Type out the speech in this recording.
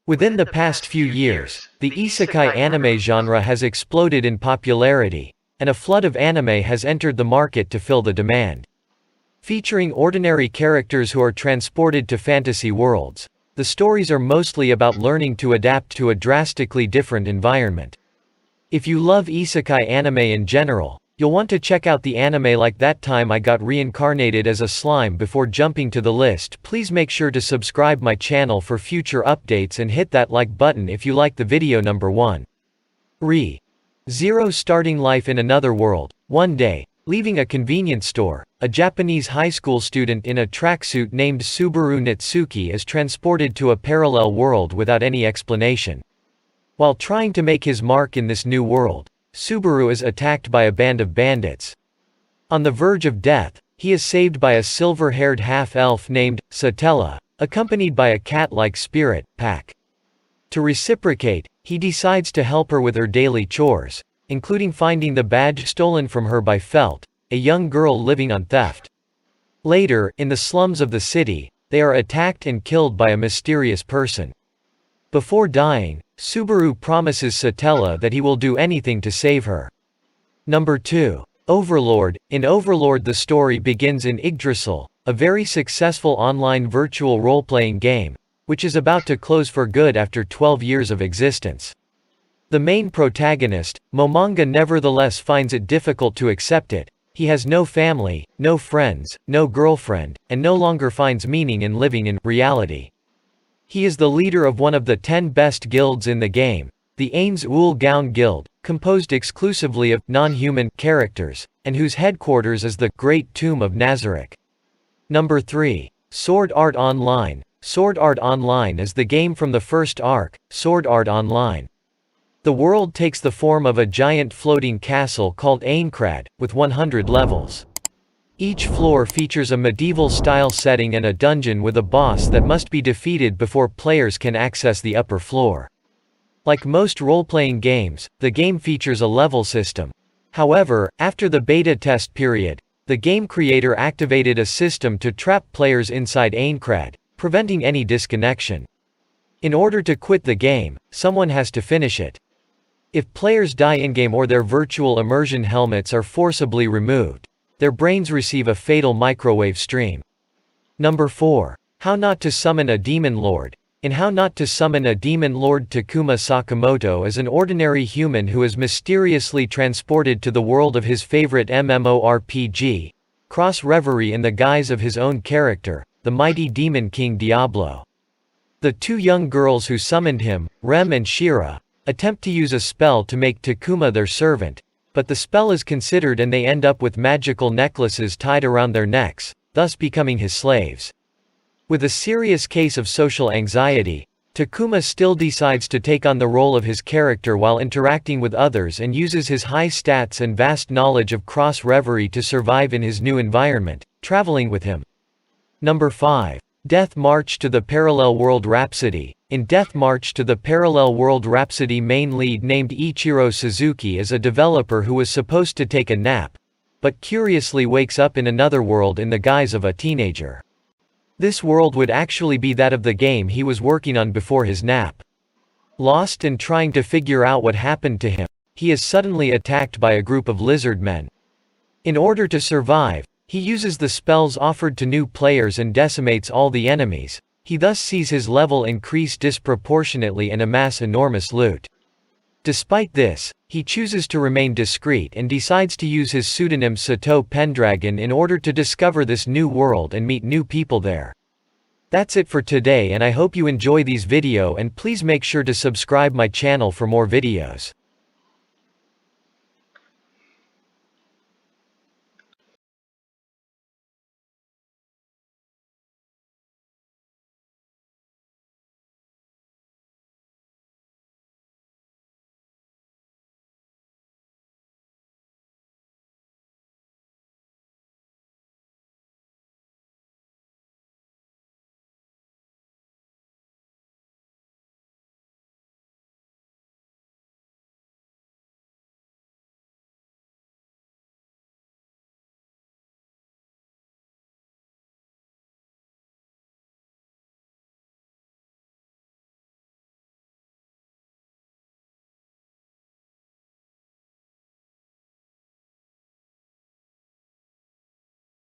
Within the past few years, the isekai anime genre has exploded in popularity, and a flood of anime has entered the market to fill the demand. Featuring ordinary characters who are transported to fantasy worlds, the stories are mostly about learning to adapt to a drastically different environment. If you love isekai anime in general, you'll want to check out the anime like That Time I Got Reincarnated as a Slime. Before jumping to the list, please make sure to subscribe my channel for future updates and hit that like button if you like the video. Number 1. Zero starting life in another world. One day, leaving a convenience store, a Japanese high school student in a tracksuit named Subaru Natsuki is transported to a parallel world without any explanation. While trying to make his mark in this new world, Subaru is attacked by a band of bandits. On the verge of death, he is saved by a silver-haired half-elf named Satella, accompanied by a cat-like spirit, Pack. To reciprocate, he decides to help her with her daily chores, including finding the badge stolen from her by Felt, a young girl living on theft. Later, in the slums of the city, they are attacked and killed by a mysterious person. Before dying, Subaru promises Satella that he will do anything to save her. Number 2. Overlord. In Overlord, the story begins in Yggdrasil, a very successful online virtual role-playing game, which is about to close for good after 12 years of existence. The main protagonist, Momonga, nevertheless finds it difficult to accept it. He has no family, no friends, no girlfriend, and no longer finds meaning in living in reality. He is the leader of one of the 10 best guilds in the game, the Ains Ul Gaun Guild, composed exclusively of non-human characters, and whose headquarters is the Great Tomb of Nazarick. Number 3. Sword Art Online. Sword Art Online is the game from the first arc, Sword Art Online. The world takes the form of a giant floating castle called Aincrad, with 100 levels. Each floor features a medieval-style setting and a dungeon with a boss that must be defeated before players can access the upper floor. Like most role-playing games, the game features a level system. However, after the beta test period, the game creator activated a system to trap players inside Aincrad, preventing any disconnection. In order to quit the game, someone has to finish it. If players die in-game or their virtual immersion helmets are forcibly removed, their brains receive a fatal microwave stream. Number 4. How Not to Summon a Demon Lord. In How Not to Summon a Demon Lord, Takuma Sakamoto is an ordinary human who is mysteriously transported to the world of his favorite MMORPG, Cross Reverie, in the guise of his own character, the mighty demon king Diablo. The two young girls who summoned him, Rem and Shira, attempt to use a spell to make Takuma their servant, but the spell is considered and they end up with magical necklaces tied around their necks, thus becoming his slaves. With a serious case of social anxiety, Takuma still decides to take on the role of his character while interacting with others and uses his high stats and vast knowledge of Cross Reverie to survive in his new environment, traveling with him. Number 5. Death March to the Parallel World Rhapsody. In Death March to the Parallel World Rhapsody, main lead named Ichiro Suzuki is a developer who was supposed to take a nap, but curiously wakes up in another world in the guise of a teenager. This world would actually be that of the game he was working on before his nap. Lost and trying to figure out what happened to him, he is suddenly attacked by a group of lizard men. In order to survive, he uses the spells offered to new players and decimates all the enemies. He thus sees his level increase disproportionately and amass enormous loot. Despite this, he chooses to remain discreet and decides to use his pseudonym Sato Pendragon in order to discover this new world and meet new people there. That's it for today, and I hope you enjoy these video, and please make sure to subscribe my channel for more videos.